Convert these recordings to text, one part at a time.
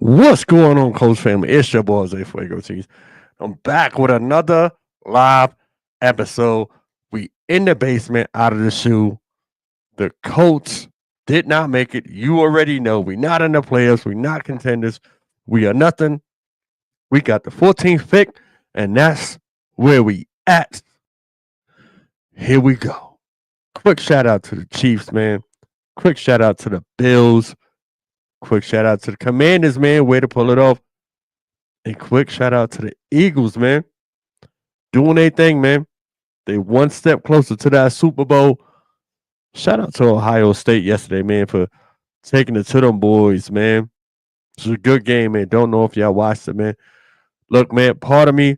What's going on, Coach family? It's your boy Zay Fuego Cheese. I'm back with another live episode. We in the basement out of the shoe. The Colts did not make it. You already know we not in the playoffs. We not contenders. We are nothing. We got the 14th pick, and that's where we at. Here we go. Quick shout out to the Chiefs, man. Quick shout out to the Bills. Quick shout out to the Commanders, man. Way to pull it off. And quick shout out to the Eagles, man. Doing their thing, man. They one step closer to that Super Bowl. Shout out to Ohio State yesterday, man, for taking it to them boys, man. It's a good game, man. Don't know if y'all watched it, man. Look, man, part of me,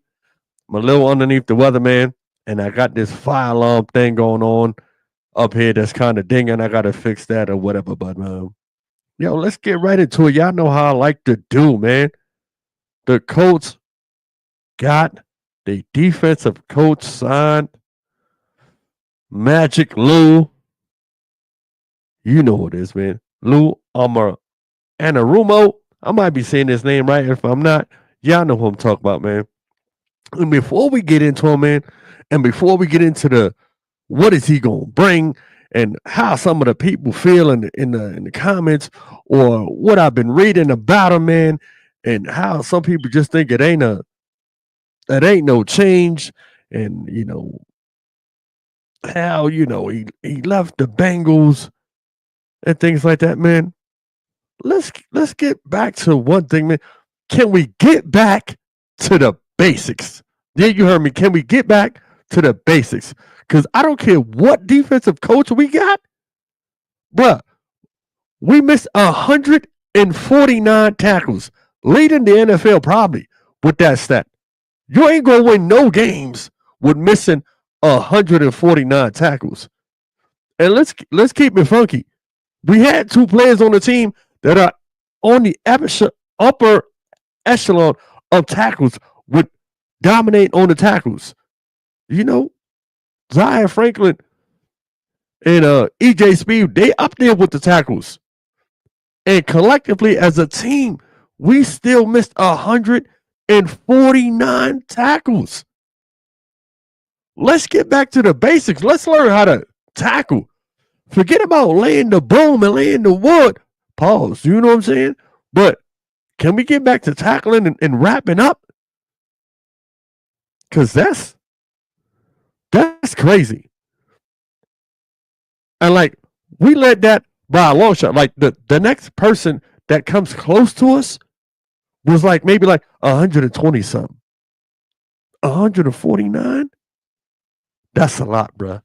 I'm a little underneath the weather, man. And I got this fire alarm thing going on up here that's kind of dinging. I got to fix that or whatever. But, yo, let's get right into it. Y'all know how I like to do, man. The Colts got the defensive coach signed, Magic Lou. You know what it is, man. Lou Anarumo. I might be saying his name right. If I'm not, y'all know who I'm talking about, man. And before we get into him, man, and before we get into the what is he gonna bring and how some of the people feel in the comments or what I've been reading about him, man, and how some people just think it ain't no change, and how he left the Bengals and things like that, man. Let's get back to one thing, man. Can we get back to the basics? Yeah, you heard me. Can we get back to the basics? Because I don't care what defensive coach we got, bruh. We missed 149 tackles, leading the NFL probably with that stat. You ain't gonna win no games with missing 149 tackles. And let's keep it funky. We had two players on the team that are on the upper echelon of tackles with dominate on the tackles. You know, Zion Franklin and EJ Speed, they up there with the tackles. And collectively as a team, we still missed 149 tackles. Let's get back to the basics. Let's learn how to tackle. Forget about laying the boom and laying the wood. Pause. You know what I'm saying? But can we get back to tackling and wrapping up? Because that's crazy. And like we let that by a long shot. Like the next person that comes close to us was like maybe like 120 something. 149? That's a lot, bruh.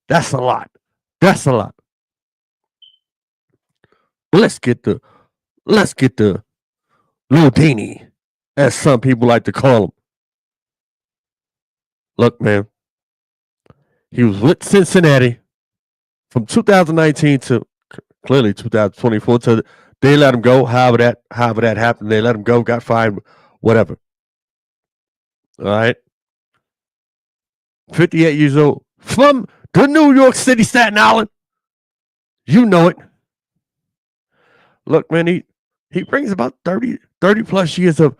That's a lot. That's a lot. But let's get the Ludini, as some people like to call him. Look, man, he was with Cincinnati from 2019 to clearly 2024. To they let him go. However that happened, they let him go. Got fined, whatever. All right, 58 years old from the New York City, Staten Island. You know it. Look, man, he brings about 30 plus years of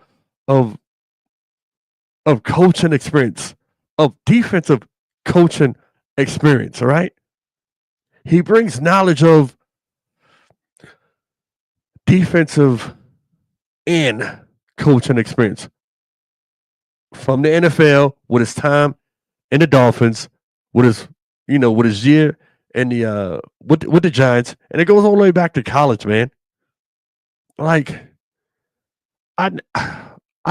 coaching experience, of defensive coaching experience, all right? He brings knowledge of defensive and coaching experience from the NFL with his time in the Dolphins, with his year in the with the Giants, and it goes all the way back to college, man. Like I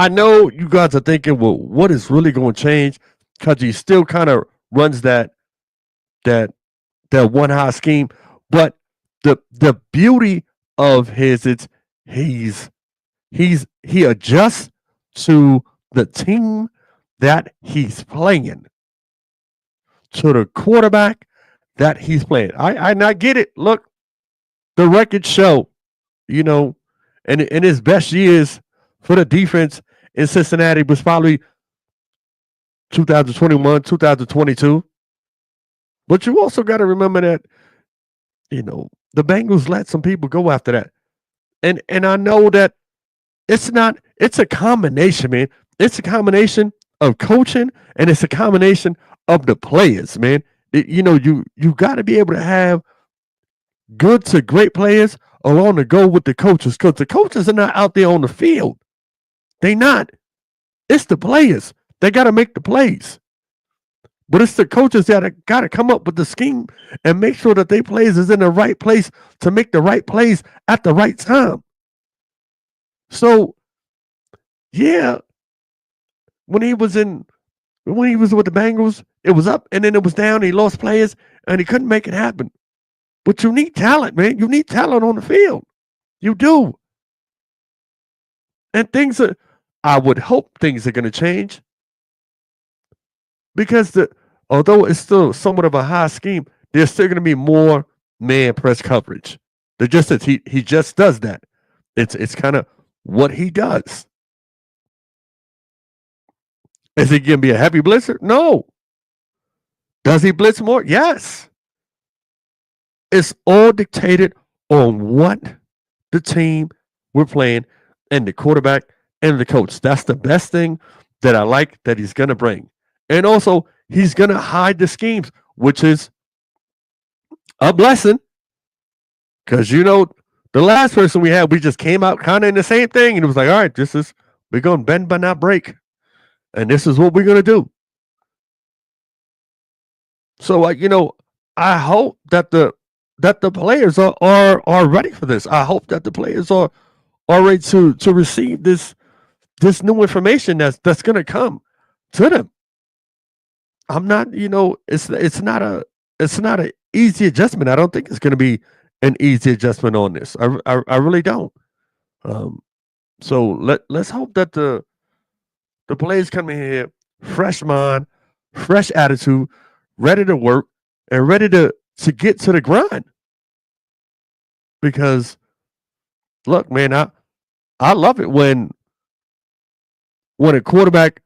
know you guys are thinking, well, what is really going to change? Because he still kind of runs that one high scheme, but the beauty of his he adjusts to the team that he's playing, to the quarterback that he's playing. I not get it. Look, the records show, and in his best years for the defense in Cincinnati was probably 2021, 2022. But you also got to remember that, the Bengals let some people go after that. And I know that It's a combination, man. It's a combination of coaching and it's a combination of the players, man. You got to be able to have good to great players along to go with the coaches because the coaches are not out there on the field. They not. It's the players. They got to make the plays. But it's the coaches that got to come up with the scheme and make sure that they players is in the right place to make the right plays at the right time. So, yeah, when he was with the Bengals, it was up and then it was down. He lost players and he couldn't make it happen. But you need talent, man. You need talent on the field. You do. And I would hope things are going to change because although it's still somewhat of a high scheme, there's still going to be more man press coverage. He just does that. It's kind of what he does. Is he going to be a heavy blitzer? No. Does he blitz more? Yes. It's all dictated on what the team we're playing and the quarterback and the coach. That's the best thing that I like that he's going to bring. And also, he's going to hide the schemes, which is a blessing. Because, the last person we had, we just came out kind of in the same thing. And it was like, all right, we're going to bend but not break. And this is what we're going to do. So, I hope that the players are ready for this. I hope that the players are ready to receive this new information that's going to come to them. I'm not, it's not an easy adjustment. I don't think it's going to be an easy adjustment on this. I really don't. So let's hope that the players come in here, fresh mind, fresh attitude, ready to work, and ready to get to the grind. Because look, man, I love it when a quarterback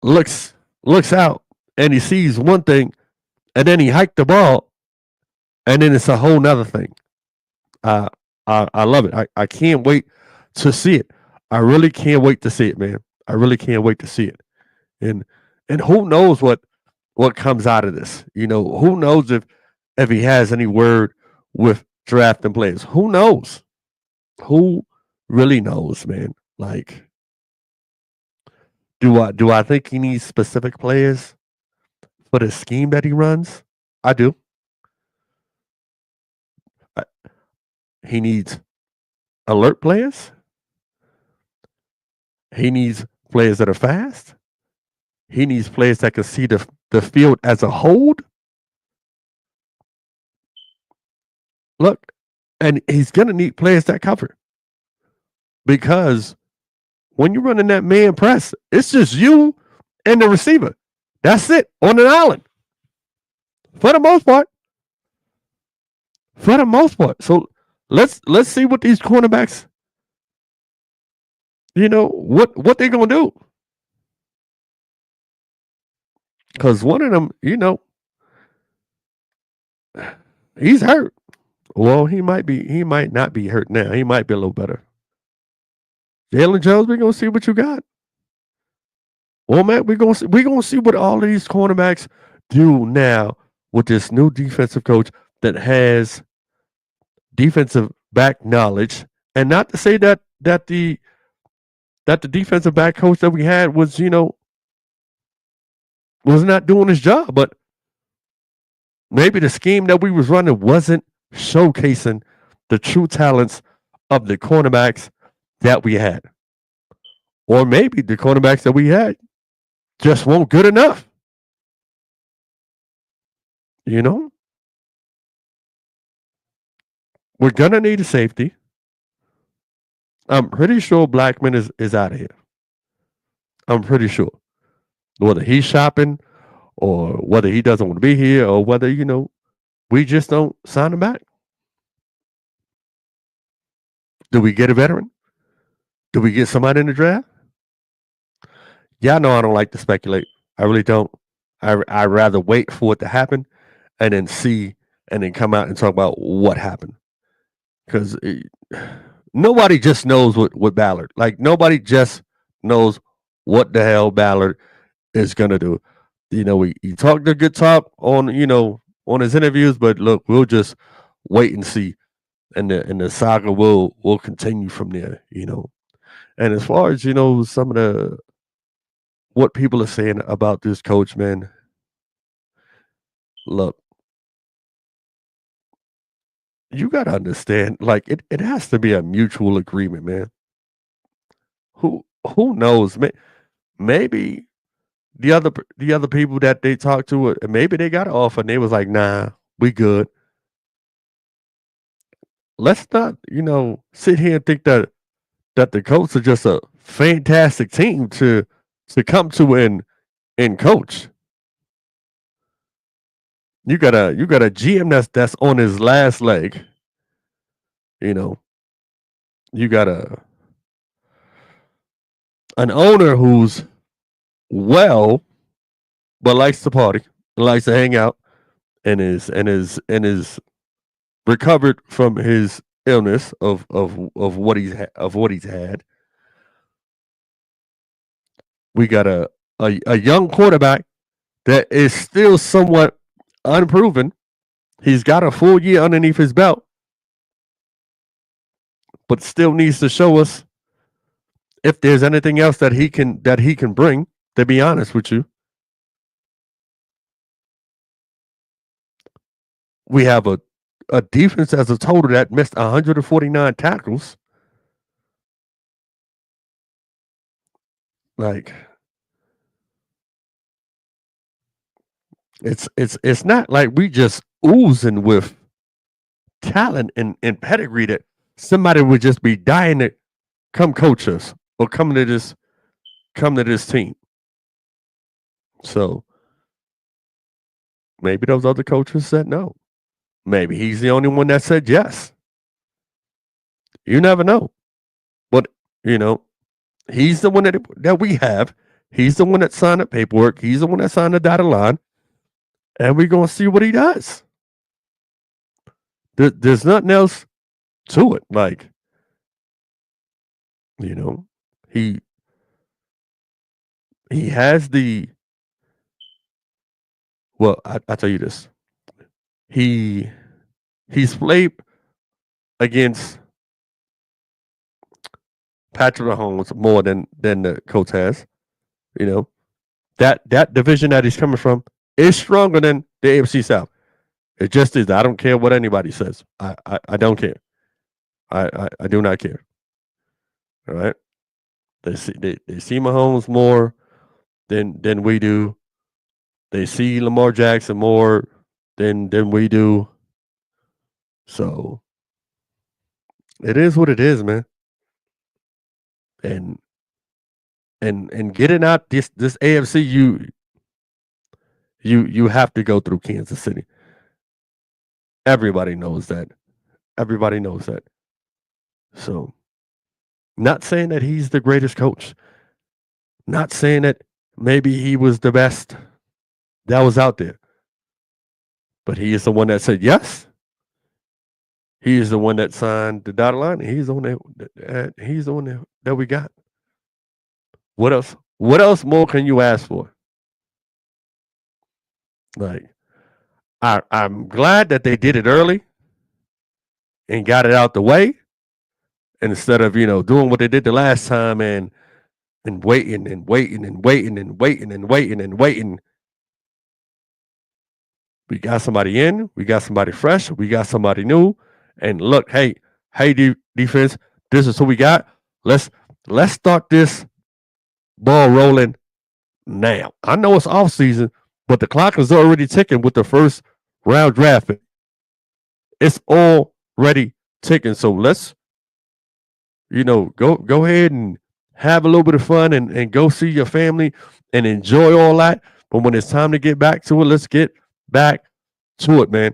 looks out and he sees one thing and then he hiked the ball and then it's a whole nother thing. I love it. I can't wait to see it. I really can't wait to see it, man. I really can't wait to see it. And who knows what comes out of this? Who knows if he has any word with drafting players? Who knows? Who really knows, man? Like, do I think he needs specific players for the scheme that he runs? I do. He needs alert players. He needs players that are fast. He needs players that can see the field as a whole. Look, and he's going to need players that cover. Because when you're running that man press, it's just you and the receiver. That's it on an island. For the most part. So let's see what these cornerbacks, what they're going to do. Because one of them, he's hurt. Well, he might not be hurt now. He might be a little better. Jalen Jones, we're gonna see what you got. Well, Matt, we're gonna see what all of these cornerbacks do now with this new defensive coach that has defensive back knowledge. And not to say that the defensive back coach that we had was, was not doing his job, but maybe the scheme that we was running wasn't showcasing the true talents of the cornerbacks that we had. Or maybe the cornerbacks that we had just weren't good enough. We're going to need a safety. I'm pretty sure Blackman is out of here. I'm pretty sure. Whether he's shopping or whether he doesn't want to be here or whether, we just don't sign him back. Do we get a veteran? Do we get somebody in the draft? Y'all know I don't like to speculate. I really don't. I'd rather wait for it to happen and then see and then come out and talk about what happened. Because nobody just knows what Ballard. Like nobody just knows what the hell Ballard is gonna do. He talked a good talk on on his interviews, but look, we'll just wait and see, and the saga will continue from there. And as far as some of the what people are saying about this coach, man, look, you gotta understand, like it has to be a mutual agreement, man. Who who knows? Maybe the other people that they talked to, maybe they got an offer and they was like, nah, we good. Let's not, sit here and think that the Colts are just a fantastic team to come to and coach. You got a GM that's on his last leg. You know, you got an owner who's well, but likes to party, likes to hang out, and is recovered from his illness of what he's had. We got a young quarterback that is still somewhat unproven. He's got a full year underneath his belt, but still needs to show us if there's anything else that he can bring. To be honest with you, we have a defense as a total that missed 149 tackles. Like it's not like we just oozing with talent and pedigree that somebody would just be dying to come coach us or come to this team. So maybe those other coaches said no. Maybe he's the only one that said yes. You never know. But you know, he's the one that we have. He's the one that signed the paperwork. He's the one that signed the dotted line, and we're gonna see what he does. There's nothing else to it. Like you know, he he has the well. I tell you this. He he's played against Patrick Mahomes more than the coach has. You know that division that he's coming from is stronger than the AFC South. It just is. I don't care what anybody says. I don't care. I do not care. All right. They see Mahomes more than we do. They see Lamar Jackson more than we do. So it is what it is, man. And and getting out this AFC, you have to go through Kansas City. Everybody knows that. Everybody knows that. So not saying that he's the greatest coach. Not saying that maybe he was the best that was out there. But he is the one that said yes. He is the one that signed the dotted line. And he's the one that we got. What else? What else more can you ask for? Like I'm glad that they did it early and got it out the way instead of doing what they did the last time and waiting and waiting and waiting and waiting and waiting and waiting. We got somebody in, we got somebody fresh, we got somebody new, and look, hey, defense, this is who we got. Let's start this ball rolling now. I know it's off season, but the clock is already ticking with the first round draft pick. It's already ticking. So let's, go ahead and have a little bit of fun and go see your family and enjoy all that. But when it's time to get back to it, let's get back to it, man.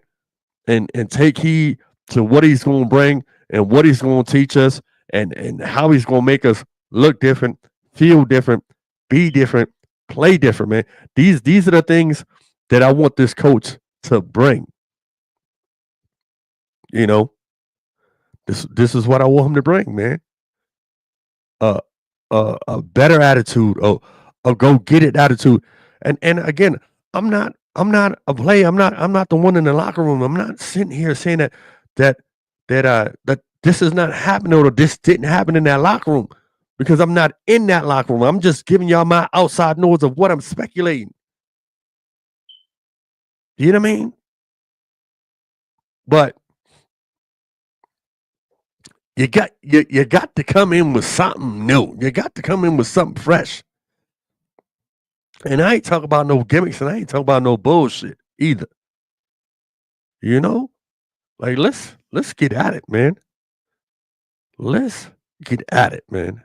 And take heed to what he's going to bring and what he's going to teach us and how he's going to make us look different, feel different, be different, play different, man. These are the things that I want this coach to bring. You know, This is what I want him to bring, man. A better attitude, a go get it attitude. And again, I'm not a player. I'm not the one in the locker room. I'm not sitting here saying that that this is not happening or this didn't happen in that locker room because I'm not in that locker room. I'm just giving y'all my outside noise of what I'm speculating. You know what I mean? But you got to come in with something new. You got to come in with something fresh. And I ain't talking about no gimmicks and I ain't talking about no bullshit either. You know? Like let's get at it, man. Let's get at it, man.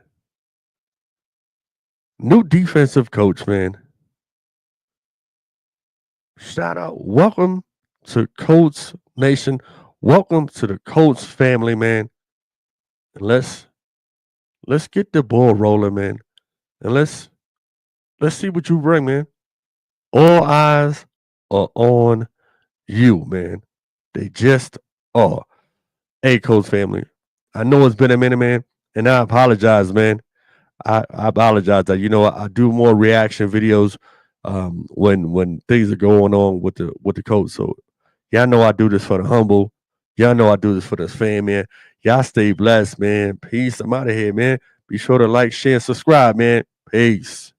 New defensive coach, man. Shout out. Welcome to Colts Nation. Welcome to the Colts family, man. And let's get the ball rolling, man. And let's see what you bring, man. All eyes are on you, man. They just are. Hey, Colts family. I know it's been a minute, man, and I apologize, man. I apologize that I do more reaction videos when things are going on with the Colts. So y'all know I do this for the humble. Y'all know I do this for the fan, man. Y'all stay blessed, man. Peace. I'm out of here, man. Be sure to like, share, and subscribe, man. Peace.